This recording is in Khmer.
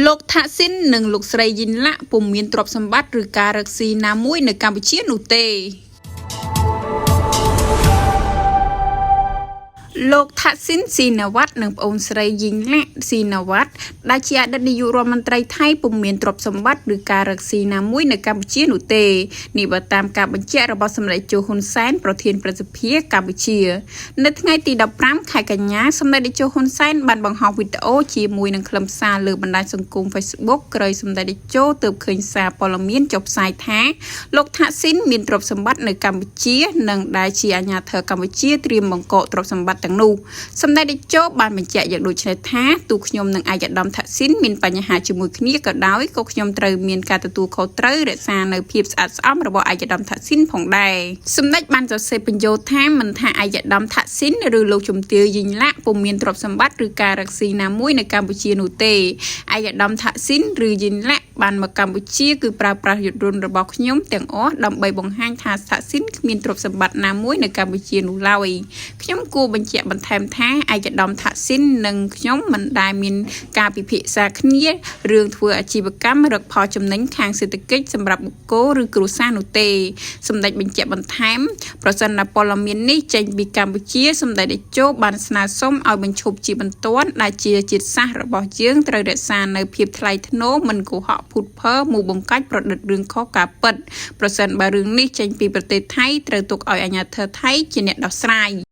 លោកថាស៊ីននិងលោកស្រីយិនឡាក់ពុំមានទ្រព្យសម្បត្តិឬការរកស៊ីណាមួយនៅកម្ពុជានោះទេលោកថាស៊ីនស៊ីណាវ៉ាត់និងប្អូនស្រីយិនឡាក់ស៊ីណាវ៉ាត់ដែលជាអតីតនាយករដ្ឋមន្ត្រីថៃពុំមានទ្រព្យសម្បត្តិឬការរកស៊ីណាមួយនៅកម្ពុជានោះទេនេះបើតាមការបញ្ជាក់របស់សម្ដេចជូហ៊ុនសែនប្រធានព្រឹទ្ធសភាកម្ពុជានៅថ្ងៃទី15ខែកញ្ញាសម្ដេចជូហ៊ុនសែនបានបង្ហោះវីដេអូជាមួយនឹងខ្លឹមសារលើបណ្ដាញសង្គម Facebook ក្រោយសម្ដេចជូទើបឃើញសារព័ត៌មានចុះផ្សាយថាលោកថាស៊ីនមានទ្រព្យសម្បត្តិនៅកម្ពុជានិងដែលជាអាជ្ញាធរកម្ពុជាត្រៀមបង្កកទ្រព្យសម្បត្តិទាំងនោះសម្ដេចតេជោបានបញ្ជាក់យ៉ាងដូចនេះថាទូខ្ញុំនិងឯកឧត្តមថាស៊ីនមានបញ្ហាជាមួយគ្នាក៏ដោយក៏ខ្ញុំត្រូវមានការទទួលខុសត្រូវរក្សានៅភាពស្អាតស្អំរបស់ឯកឧត្តមថាស៊ីនផងដែរសម្ដេចបានសរសេរបញ្យោថាមិនថាឯកឧត្តមថាស៊ីនឬលោកជំទាវយិញឡាក់ពុំមានទ្រព្យសម្បត្តិឬការរកស៊ីណាមួយនៅកម្ពុជានោះទេឯកឧត្តមថាស៊ីនឬយិញឡាក់បានមកកម្ពុជាគឺប្រើប្រាស់យន្តរនរបស់ខ្ញុំទាំងអស់ដើម្បីបង្ហាញថាថាស៊ីនគ្មានទ្រព្យសម្បត្តិណាមួយនៅកម្ពុជានោះឡើយខ្ញុំគួរបញ្ជាក់បន្ថែមថាឯកឧត្តមថាស៊ីននិងខ្ញុំមិនដែលមានការពិភាក្សាគ្នារឿងធ្វើអាជីវកម្មរកផលចំណេញខាងសេដ្ឋកិច្ចសម្រាប់បុគ្គលឬគ្រួសារនោះទេសម្ដេចបញ្ជាក់បន្ថែមប្រសិនបើព័ត៌មាននេះចេញពីកម្ពុជាសម្ដេចតេជោបានស្នើសុំឲ្យបញ្ឈប់ជាបន្ទាន់ដែលជាជាតិសាសន៍របស់យើងត្រូវរក្សានៅភាពថ្លៃថ្នូរមិនកុហកភូតភរមូបង្កាច់ប្រឌិតរឿងខុសការពិតប្រសិនបើរឿងនេះចេញពីប្រទេសថៃត្រូវទុកឲ្យអាជ្ញាធរថៃជាអ្នកដោះស្រាយ